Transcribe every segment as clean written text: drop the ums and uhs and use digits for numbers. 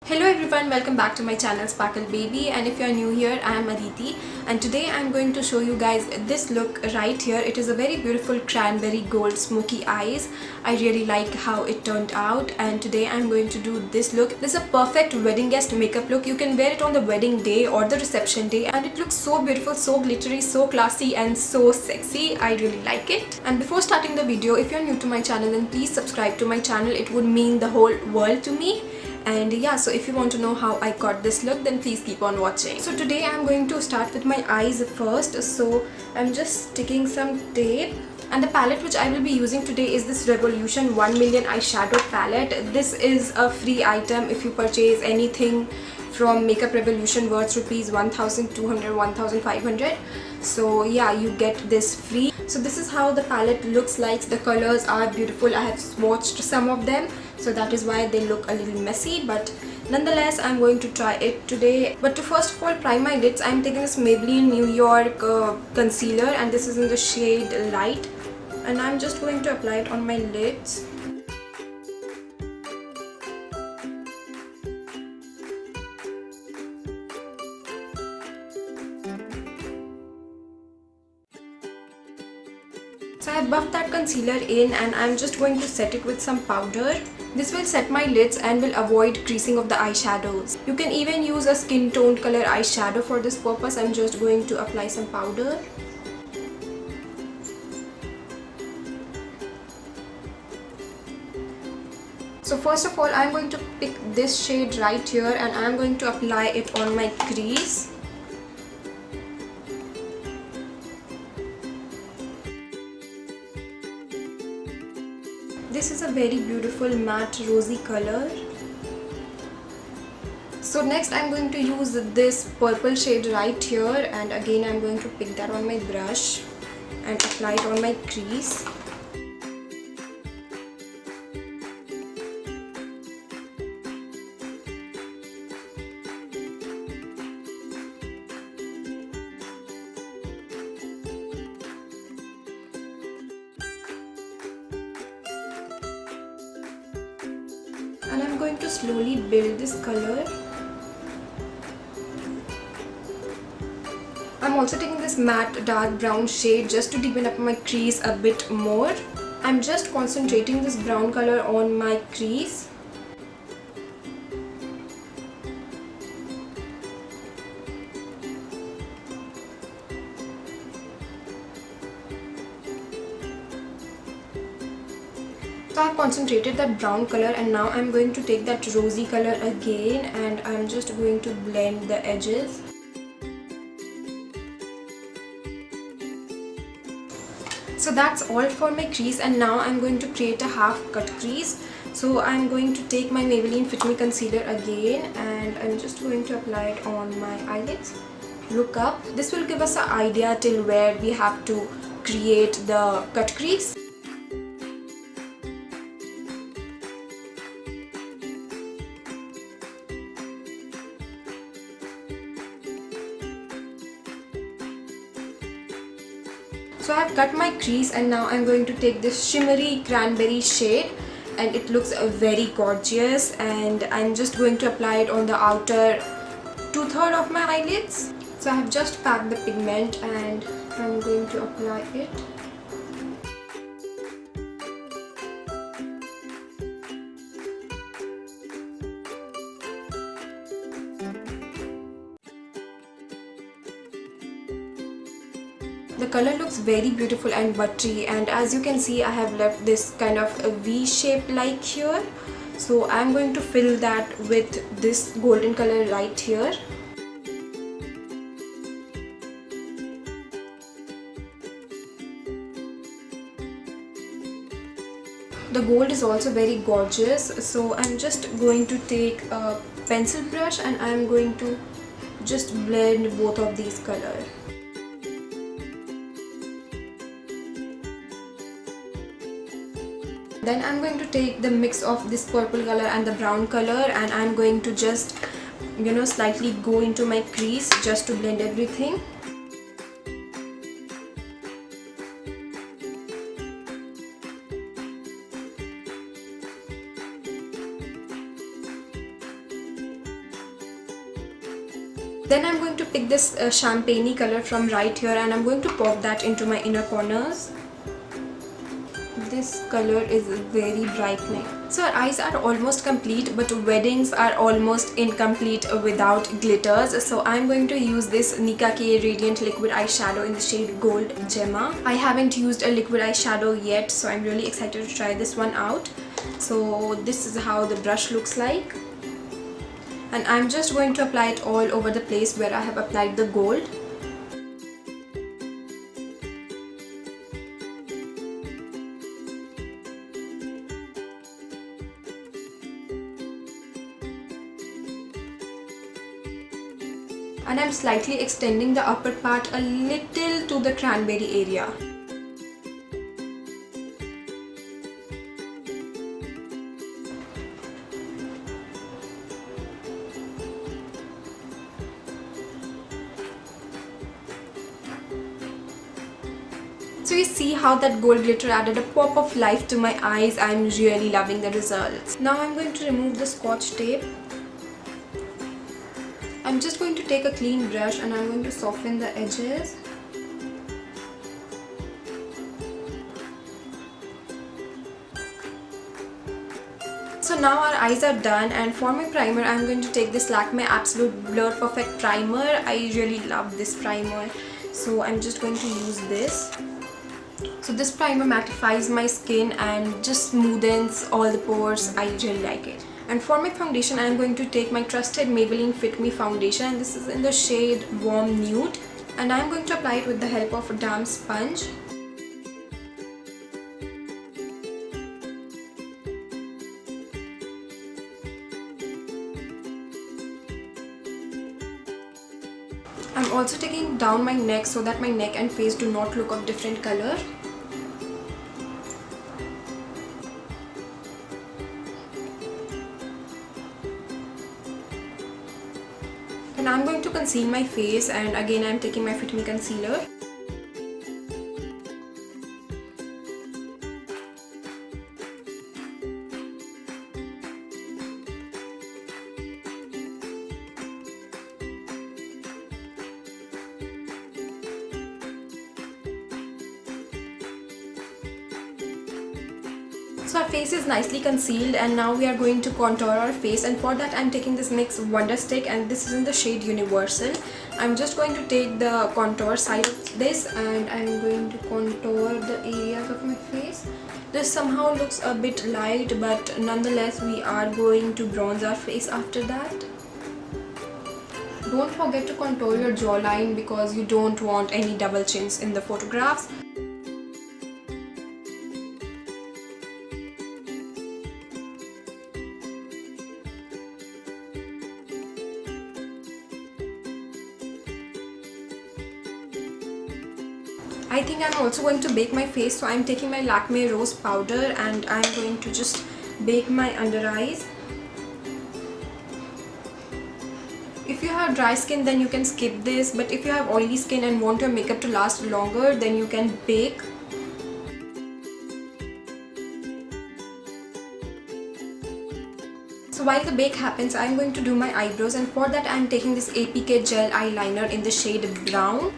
Hello everyone, welcome back to my channel Sparkle Baby, and if you are new here, I am Aditi and today I am going to show you guys this look right here. It is a very beautiful cranberry gold smoky eyes. I really like how it turned out, and today I am going to do this look. This is a perfect wedding guest makeup look. You can wear it on the wedding day or the reception day and it looks so beautiful, so glittery, so classy and so sexy. I really like it. And before starting the video, if you are new to my channel, then please subscribe to my channel. It would mean the whole world to me. And yeah, so if you want to know how I got this look, then please keep on watching. So today I'm going to start with my eyes first. So I'm just sticking some tape, and the palette which I will be using today is this Revolution 1 Million eyeshadow palette. This is a free item if you purchase anything from Makeup Revolution worth rupees 1200 1500. So yeah, you get this free. So this is how the palette looks like. The colors are beautiful. I have swatched some of them, so that is why they look a little messy, but nonetheless I'm going to try it today. But to first of all prime my lids, I'm taking this Maybelline New York concealer, and this is in the shade Light, and I'm just going to apply it on my lids. So I buffed that concealer in, and I'm just going to set it with some powder. This will set my lids and will avoid creasing of the eyeshadows. You can even use a skin toned color eyeshadow for this purpose. I'm just going to apply some powder. So first of all, I'm going to pick this shade right here and I'm going to apply it on my crease. This is a very beautiful matte rosy color. So next I'm going to use this purple shade right here, and again I'm going to pick that on my brush and apply it on my crease. And I'm going to slowly build this color. I'm also taking this matte dark brown shade just to deepen up my crease a bit more. I'm just concentrating this brown color on my crease. So I've concentrated that brown color, and now I'm going to take that rosy color again and I'm just going to blend the edges. So that's all for my crease, and now I'm going to create a half cut crease. So I'm going to take my Maybelline Fit Me concealer again and I'm just going to apply it on my eyelids. Look up. This will give us an idea till where we have to create the cut crease. So I have cut my crease, and now I'm going to take this shimmery cranberry shade, and it looks very gorgeous, and I'm just going to apply it on the outer 2/3 of my eyelids. So I have just packed the pigment and I'm going to apply it. The color looks very beautiful and buttery, and as you can see I have left this kind of a V shape like here. So I'm going to fill that with this golden color right here. The gold is also very gorgeous, so I'm just going to take a pencil brush and I'm going to just blend both of these colors. Then I'm going to take the mix of this purple color and the brown color, and I'm going to just slightly go into my crease just to blend everything. Then I'm going to pick this champagne color from right here and I'm going to pop that into my inner corners. This color is very brightening. So our eyes are almost complete, but weddings are almost incomplete without glitters. So I'm going to use this Nika K Radiant Liquid Eyeshadow in the shade Gold Gemma. I haven't used a liquid eyeshadow yet, so I'm really excited to try this one out. So this is how the brush looks like. And I'm just going to apply it all over the place where I have applied the gold. And I'm slightly extending the upper part a little to the cranberry area. So you see how that gold glitter added a pop of life to my eyes. I'm really loving the results. Now I'm going to remove the scotch tape. I'm just going to take a clean brush and I'm going to soften the edges. So now our eyes are done, and for my primer I'm going to take this Lakme Absolute Blur Perfect Primer. I really love this primer, so I'm just going to use this. So this primer mattifies my skin and just smoothens all the pores. I really like it. And for my foundation, I am going to take my trusted Maybelline Fit Me foundation, and this is in the shade Warm Nude, and I am going to apply it with the help of a damp sponge. I'm also taking down my neck so that my neck and face do not look of different color. And I'm going to conceal my face, and again I'm taking my Fit Me concealer. So our face is nicely concealed, and now we are going to contour our face, and for that I'm taking this NYX Wonder Stick, and this is in the shade Universal. I'm just going to take the contour side of this and I'm going to contour the areas of my face. This somehow looks a bit light, but nonetheless we are going to bronze our face after that. Don't forget to contour your jawline because you don't want any double chins in the photographs. I think I'm also going to bake my face, so I'm taking my Lakme Rose Powder and I'm going to just bake my under eyes. If you have dry skin, then you can skip this, but if you have oily skin and want your makeup to last longer, then you can bake. So while the bake happens, I'm going to do my eyebrows, and for that I'm taking this APK gel eyeliner in the shade Brown.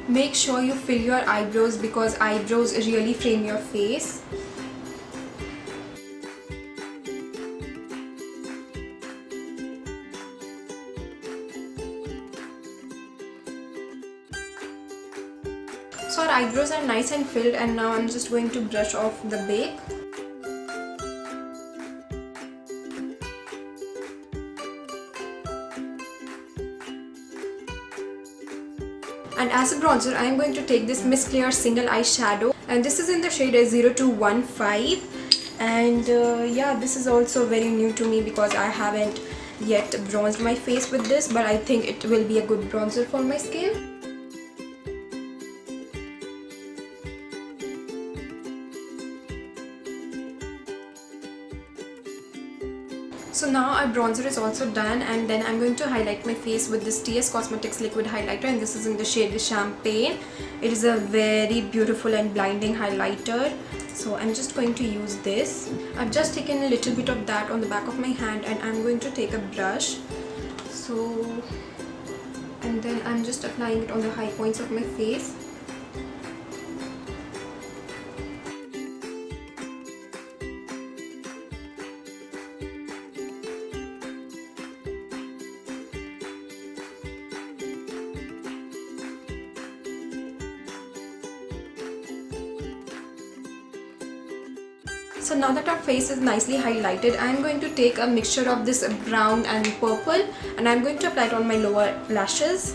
Make sure you fill your eyebrows because eyebrows really frame your face. So our eyebrows are nice and filled, and now I'm just going to brush off the bake. And as a bronzer, I am going to take this Miss Clear Single Eyeshadow, and this is in the shade 0215. And yeah, this is also very new to me because I haven't yet bronzed my face with this, but I think it will be a good bronzer for my skin. So now our bronzer is also done, and then I'm going to highlight my face with this TS Cosmetics liquid highlighter, and this is in the shade Champagne. It is a very beautiful and blinding highlighter. So I'm just going to use this. I've just taken a little bit of that on the back of my hand, and I'm going to take a brush. And then I'm just applying it on the high points of my face. So now that our face is nicely highlighted, I am going to take a mixture of this brown and purple, and I am going to apply it on my lower lashes.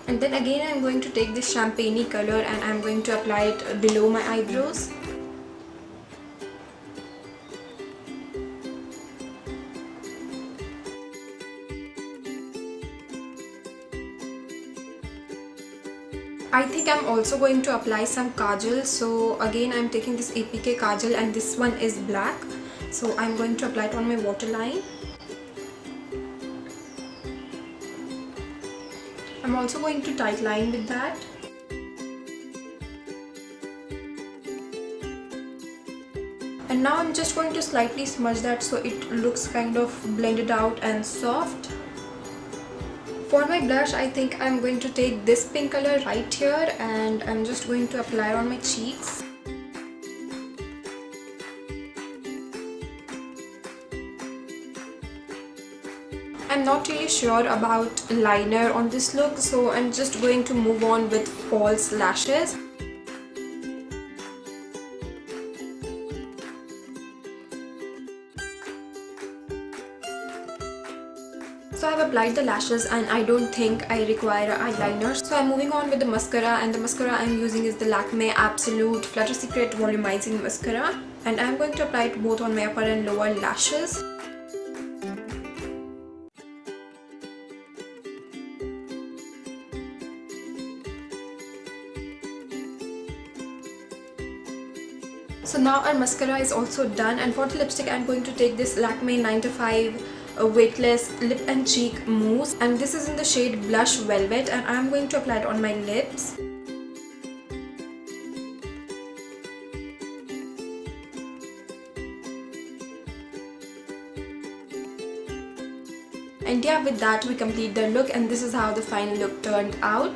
And then again I am going to take this champagne color and I am going to apply it below my eyebrows. I think I'm also going to apply some kajal. So again I'm taking this APK kajal, and this one is black. So I'm going to apply it on my waterline. I'm also going to tight line with that. And now I'm just going to slightly smudge that so it looks kind of blended out and soft. For my blush, I think I'm going to take this pink color right here, and I'm just going to apply it on my cheeks. I'm not really sure about liner on this look, so I'm just going to move on with false lashes. So I've applied the lashes and I don't think I require an eyeliner. So I'm moving on with the mascara, and the mascara I'm using is the Lakme Absolute Flutter Secret Volumizing Mascara, and I'm going to apply it both on my upper and lower lashes. So now our mascara is also done, and for the lipstick I'm going to take this Lakme 9 to 5 weightless lip and cheek mousse, and this is in the shade Blush Velvet, and I'm going to apply it on my lips. And yeah, with that we complete the look, and this is how the final look turned out.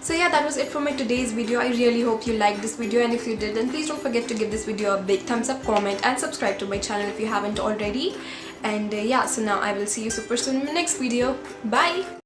So yeah, that was it for my today's video. I really hope you liked this video, and if you did, then please don't forget to give this video a big thumbs up, comment and subscribe to my channel if you haven't already. And yeah, so now I will see you super soon in my next video. Bye!